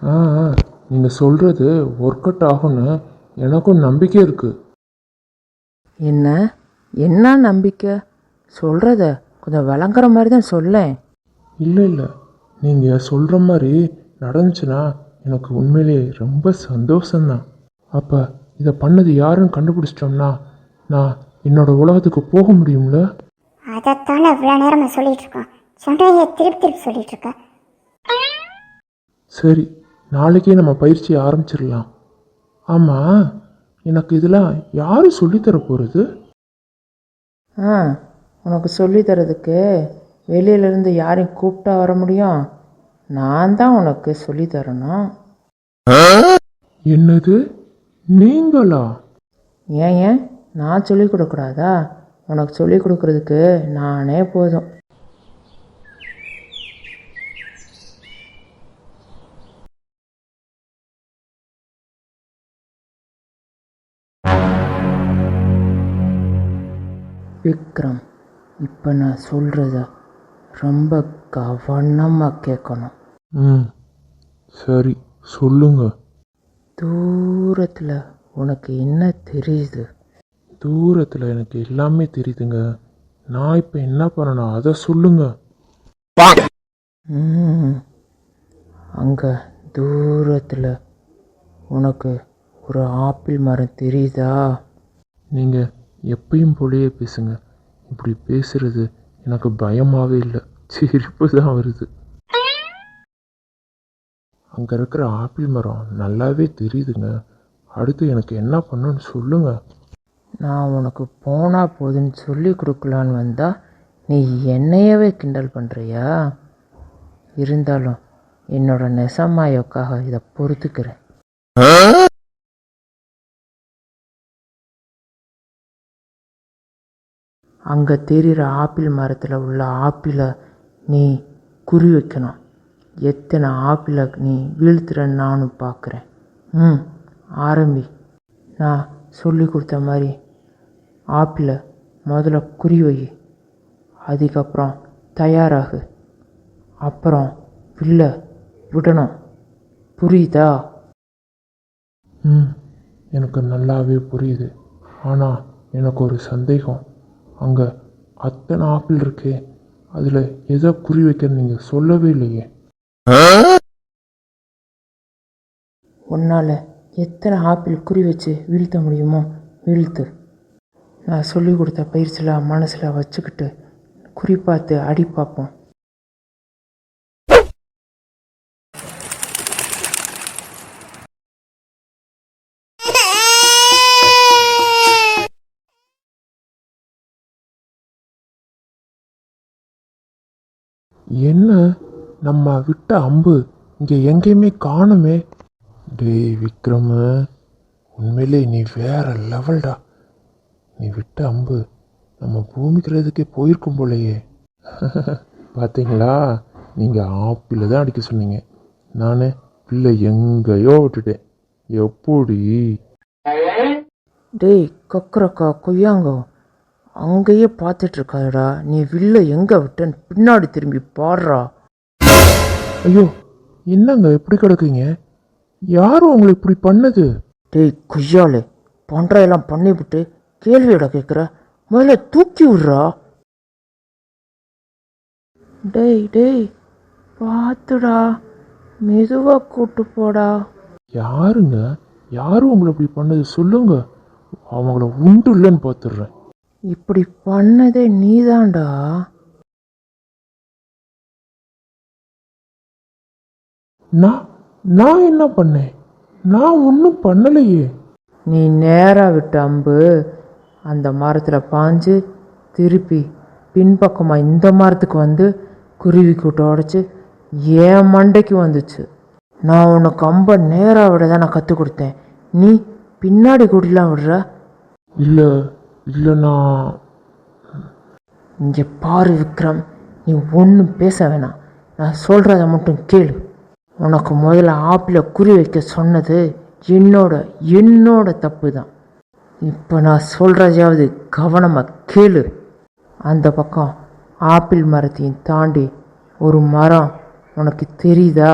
ஆ நீங்கள் சொல்கிறது work out ஆகும்னு எனக்கும் நம்பிக்கை இருக்குது. என்ன என்ன நம்பிக்கை? சொல்கிறத கொஞ்சம் விளங்குற மாதிரி தான் சொல்லேன். இல்லை இல்லை, நீங்கள் சொல்கிற மாதிரி நடந்துச்சுன்னா எனக்கு உண்மையிலேயே ரொம்ப சந்தோஷம்தான். அப்போ இதை பண்ணது யாருன்னு கண்டுபிடிச்சிட்டோம்னா நான் என்னோட உலகத்துக்கு போக முடியும்ல? அதைத்தானே இவ்வளோ நேரமாக சொல்லிட்டு இருக்கோம். சொன்னையே திருப்பி திருப்பி சொல்லிட்டு இருக்க. சரி, நாளைக்கே நம்ம பயிற்சியை ஆரம்பிச்சிடலாம். ஆமாம், எனக்கு இதெல்லாம் யார் சொல்லித்தர போகிறது? உனக்கு சொல்லி தரதுக்கு வெளியிலேருந்து யாரையும் கூப்பிட்டா வர முடியும்? நான் தான் உனக்கு சொல்லி தரணும். என்னது, நீங்களா? ஏன் நான் சொல்லி கொடுக்கூடாதா? உனக்கு சொல்லி கொடுக்கறதுக்கு நானே போதும். விக்ரம், இப்போ நான் சொல்கிறத ரொம்ப கவனமாக கேட்கணும். சரி, சொல்லுங்க. தூரத்தில் உனக்கு என்ன தெரியுது? தூரத்தில் எனக்கு எல்லாமே தெரியுதுங்க. நான் இப்போ என்ன பண்ணணும் அதை சொல்லுங்க. அங்கே தூரத்தில் உனக்கு ஒரு ஆப்பிள் மரம் தெரியுதா? நீங்கள் எப்பயும் போலயே பேசுங்க. இப்படி பேசுறது எனக்கு பயமாகவே இல்லை, சிரிப்பு தான் வருது. அங்கே இருக்கிற ஆப்பிள் மரம் நல்லாவே தெரியுதுங்க. அடுத்து எனக்கு என்ன பண்ணணும்னு சொல்லுங்க. நான் உனக்கு போனால் போதுன்னு சொல்லி கொடுக்கலான்னு வந்தால் நீ என்னையவே கிண்டல் பண்ணுறியா? இருந்தாலும் என்னோட நெசமாயோக்காக இதை பொறுத்துக்கிறேன். அங்கே தெரிகிற ஆப்பிள் மரத்தில் உள்ள ஆப்பிளை நீ குறி வைக்கணும். எத்தனை ஆப்பிளை நீ வீழ்த்துறன்னு நானும் பார்க்குறேன். ஆரம்பி. நான் சொல்லி கொடுத்த மாதிரி ஆப்பிளை முதல்ல குறி வை. அதுக்கப்புறம் தயாராகு. அப்புறம் வில்ல விடணும். புரியுதா? எனக்கு நல்லாவே புரியுது. ஆனால் எனக்கு ஒரு சந்தேகம். அங்கே அத்தனை ஆப்பிள் இருக்கே, அதில் எதை குறி வைக்கன்னு நீங்கள் சொல்லவே இல்லையே. உன்னால் எத்தனை ஆப்பிள் குறி வச்சு வீழ்த்த முடியுமோ வீழ்த்து. நான் சொல்லி கொடுத்த பயிற்சியில் மனசில் வச்சுக்கிட்டு குறி பார்த்து அடி பார்ப்போம். என்ன, நம்ம விட்ட அம்பு இங்கே எங்கேயுமே காணுமே. டேய் விக்ரம், உண்மையிலே நீ வேற லெவல்டா. நீ விட்ட அம்பு நம்ம பூமிக்கிறதுக்கே போயிருக்கும் போலையே. பார்த்தீங்களா, நீங்கள் ஆப்பிள் தான் அடிக்க சொன்னீங்க, நான் பிள்ளை எங்கேயோ விட்டுட்டேன். எப்படி? டேய் கொக்கரக்கா கொய்யாங்கோ, அங்கேயே பார்த்துட்டு இருக்காடா. நீ வில்ல எங்கே விட்டேன்னு பின்னாடி திரும்பி பாடுறா. ஐயோ, என்னங்க எப்படி கிடக்குங்க? யாரும் உங்களை இப்படி பண்ணது? டேய் கொய்யாலே, பண்ணுறையெல்லாம் பண்ணிவிட்டு கேள்வியோட கேட்குற. முதல்ல தூக்கி விடுறா. டேய் பார்த்துடா, மெதுவாக கூட்டு போடா. யாருங்க, யாரும் உங்களை இப்படி பண்ணது சொல்லுங்க. அவங்கள உண்டு இல்லைன்னு பார்த்துடுறேன். இப்படி பண்ணதே நீதான்டா. நான் என்ன பண்ணேன்? நான் ஒன்றும் பண்ணலையே. நீ நேராக விட்ட அம்பு அந்த மரத்தில் பாஞ்சு திருப்பி பின்பக்கமாக இந்த மரத்துக்கு வந்து குருவி கூட்ட உடச்சி என் மண்டைக்கு வந்துச்சு. நான் உனக்கு அம்பை நேராக விட தான் நான் கற்றுக் கொடுத்தேன். நீ பின்னாடி கூட்டிலாம் விடுற. இல்லை நான் இங்கே பாரு விக்ரம், நீ ஒன்றும் பேச வேணாம். நான் சொல்கிறத மட்டும் கேளு. உனக்கு முதல்ல ஆப்பிளை குறி வைக்க சொன்னது என்னோட தப்பு தான். இப்போ நான் சொல்கிறதையாவது கவனமாக கேளு. அந்த பக்கம் ஆப்பிள் மரத்தையும் தாண்டி ஒரு மரம் உனக்கு தெரியுதா?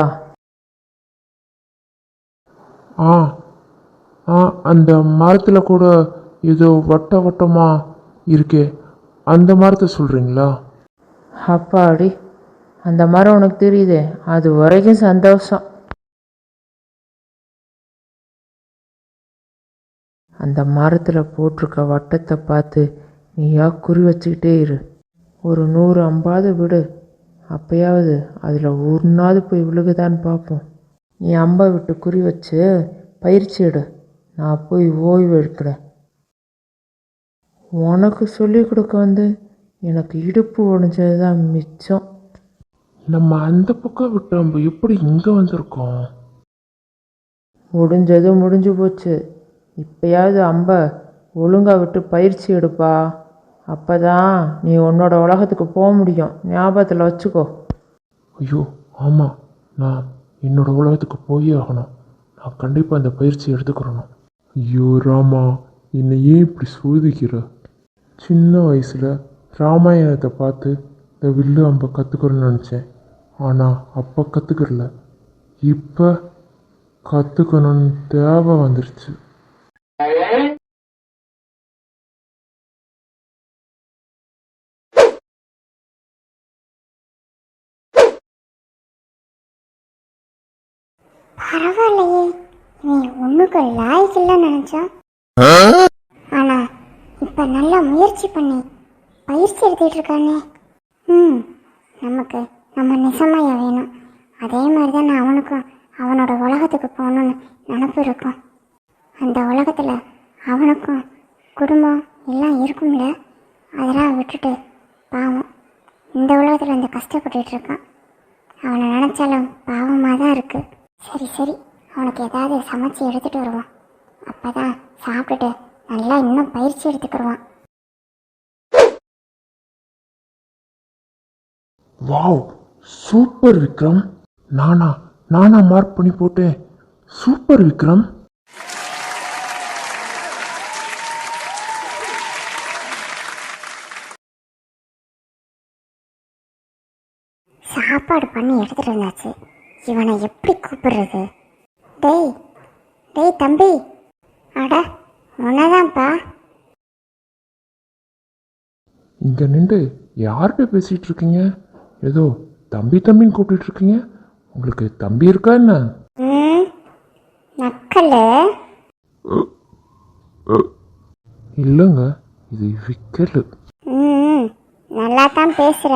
ஆ ஆ அந்த மரத்தில் கூட ஏதோ வட்ட வட்டமாக இருக்கே, அந்த மரத்தை சொல்கிறீங்களா? அப்பாடி, அந்த மரம் உனக்கு தெரியுதே, அது வரைக்கும் சந்தோஷம். அந்த மரத்தில் போட்டிருக்க வட்டத்தை பார்த்து நீயா குறி வச்சுக்கிட்டே இரு. ஒரு 100 அம்பாவது விடு, அப்பயாவது அதில் ஒன்றாவது போய் விழுகுதான்னு பார்ப்போம். நீ அம்பை விட்டு குறி வச்சு பயிற்சி எடு, நான் போய் ஓய்வு எடுக்கிறேன். உனக்கு சொல்லிக் கொடுக்க வந்து எனக்கு இடுப்பு உடைஞ்சது தான் மிச்சம். நம்ம அந்த பக்கம் விட்டு நம்ம எப்படி இங்கே வந்திருக்கோம்? முடிஞ்சது முடிஞ்சு போச்சு. இப்பயாவது அம்பை ஒழுங்காக விட்டு பயிற்சி எடுப்பா. அப்போ தான் நீ உன்னோட உலகத்துக்கு போக முடியும், ஞாபகத்தில் வச்சுக்கோ. ஐயோ ஆமாம், நான் என்னோட உலகத்துக்கு போயே ஆகணும். நான் கண்டிப்பாக அந்த பயிற்சி எடுத்துக்கிறணும். ஐயோ ராமா, என்னை ஏன் இப்படி சோதிக்கிற? சின்ன வயசில் ராமாயணத்தை பார்த்து இந்த வில்லு அம்பை கற்றுக்கிறேன்னு நினச்சேன். ஆனால் அப்போ கற்றுக்கிறல, இப்போ கற்றுக்கணும்னு தேவை வந்துருச்சு. பரவாயில்லையே, நீ ஒண்ணுக்கு லாய்க்கில்லைன்னு நினைச்சா, ஆனா இப்ப நல்லா முயற்சி பண்ணி பயிற்சி எடுத்துட்டு இருக்கானே. நமக்கு நம்ம நிசமையா வேணும். அதே மாதிரி தான் அவனுக்கும் அவனோட உலகத்துக்கு போகணும்னு நினப்பு இருக்கும். அந்த உலகத்துல அவனுக்கும் குடும்பம் எல்லாம் இருக்கும்ல, அதெல்லாம் விட்டுட்டு பாவம் இந்த உலகத்துல இந்த கஷ்டப்பட்டுட்டு இருக்கான். அவனை நினைச்சாலும் பாவமாக தான் இருக்கு. சரி சரி, அவனுக்கு ஏதாவது சமைச்சு எடுத்துட்டு வருவான். அப்பதான் சாப்பிட்டுட்டு நல்லா இன்னும் பயிற்சி எடுத்துக்கிடுவான். Wow, super Vikram. நானா மார்க் பண்ணி போட்டேன். சூப்பர் விக்ரம். சாப்பாடு பண்ணி எடுத்துட்டு வந்தாச்சு. இவனை எப்படி கூப்பிடுறது? டேய் டேய் தம்பி, அட உன்னதான்ப்பா. இங்கே நின்று யார்கிட்ட பேசிகிட்டு இருக்கீங்க? ஏதோ தம்பின்னு கூப்பிட்டு இருக்கீங்க. உங்களுக்கு தம்பி இருக்கா என்ன? நக்கல். இல்லைங்க, இது விக்கல். நல்லா தான் பேசுற.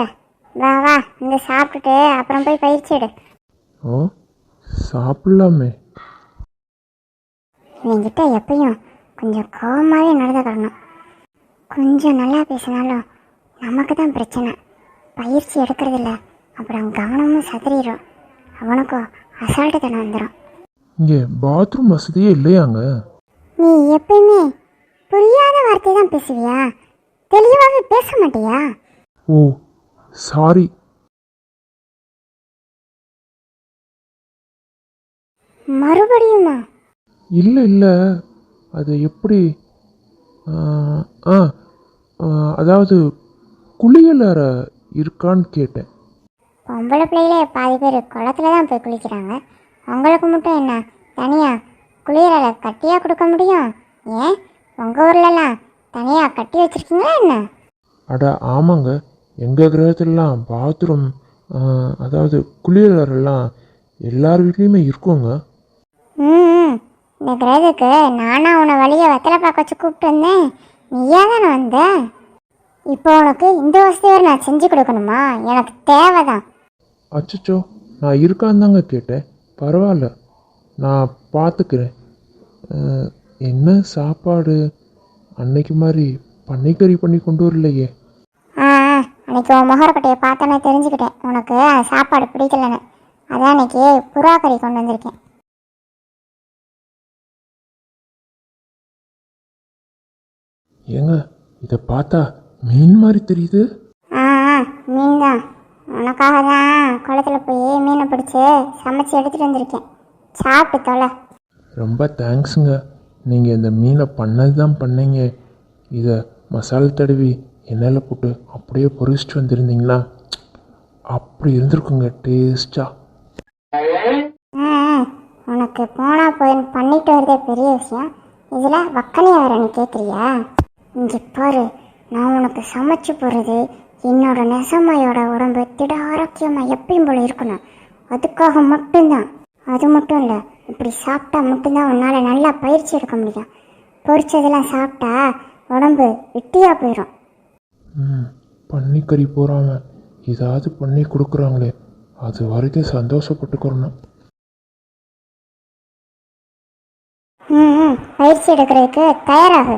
வா வா, இந்த சாப்பிட்டுட்டு அப்புறம் போய் பயிற்சி எடு. ஓ, சாப்பிடலாமே. என்கிட்ட எப்பயும் கொஞ்சம் கோவமாகவே நடந்துக்கிறணும். கொஞ்சம் நல்லா பேசினாலும் நமக்கு தான் பிரச்சனை. பயிற்சி எடுக்கிறதில்ல, அப்புறம் கவனமும் சதறிடும். அவனுக்கும் அசால்ட்டுத்தனம் வந்துடும். இங்கே பாத்ரூம் வசதியே இல்லையாங்க? நீ எப்பயுமே புரியாத வார்த்தை தான் பேசுவியா? தெளிவாகவே பேச மாட்டியா? ஓ சாரி. மறுபடியுமா? இல்லை, அது எப்படி? அதாவது குளியலற இருக்கான்னு கேட்டேன். பொம்பளை பிள்ளைகளே பாதி பேர் குளத்துல தான் போய் குளிக்கிறாங்க. உங்களுக்கு மட்டும் என்ன தனியாக குளியலை கட்டியாக கொடுக்க முடியும்? ஏன் உங்கள் ஊர்லலாம் தனியாக கட்டி வச்சுருக்கீங்களா என்ன? அட ஆமாங்க, எங்கள் கிரகத்துலலாம் பாத்ரூம், அதாவது குளியலறைலாம் எல்லார் வீட்லேயுமே இருக்குங்க. இந்த கிரகத்துக்கு நானாக உன்னை வழியை வெத்தலை பார்க்க வச்சு கூப்பிட்டு வந்தேன். நீயா தானே வந்த? இப்போ உனக்கு இந்த வசதி வரை நான் செஞ்சு கொடுக்கணுமா? எனக்கு தேவைதான். அச்சச்சோ, நான் இருக்கான்னு தாங்க கேட்டேன். பரவாயில்ல, நான் பார்த்துக்கிறேன். என்ன சாப்பாடு? அன்னைக்கு மாதிரி பன்னிக்கறி பண்ணி கொண்டு வரலையே. அன்னைக்கு உன் முகரக்கட்டையை பார்த்தோன்னே தெரிஞ்சுக்கிட்டேன் உனக்கு சாப்பாடு பிடிக்கலன்னு. அதான் அன்னைக்கு புறா கறி கொண்டு வந்திருக்கேன். ஏங்க, இதை பார்த்தா மீன் மாதிரி தெரியுது. மீன் தான். உனக்காக தான் குளத்தில் போய் மீனை பிடிச்சி சமைச்சு எடுத்துகிட்டு வந்திருக்கேன். சாப்பிட்டு தொலை. ரொம்ப தேங்க்ஸுங்க. நீங்கள் இந்த மீனை பண்ணது தான் பண்ணீங்க. இதை மசாலா தடவி எண்ணெயில் போட்டு அப்படியே பொரிச்சிட்டு வந்திருந்தீங்களா, அப்படி இருந்திருக்குங்க டேஸ்ட்டாக. உனக்கு எனக்கு போனால் போயின்னு பண்ணிட்டு வரதே பெரிய விஷயம், இதில் வக்கனையை வேற நீ கேட்குறியா? இங்கே பாரு, நான் உனக்கு சமைச்சு போடுறது என்னோட நெசமையோட உடம்பு திட ஆரோக்கியமாக எப்பயும் போல இருக்கணும், அதுக்காக மட்டும்தான். அது மட்டும் இல்லை, இப்படி சாப்பிட்டா மட்டும்தான் உன்னால் நல்லா பயிற்சி எடுக்க முடியும். பொரிச்சதெல்லாம் சாப்பிட்டா உடம்பு வெட்டியாக போயிடும். பன்னிக்கறி போகிறாம ஏதாவது பண்ணி கொடுக்குறாங்களே, அது வரைக்கும் சந்தோஷப்பட்டுக்கிறணும். பயிற்சி எடுக்கிறதுக்கு தயாராகு.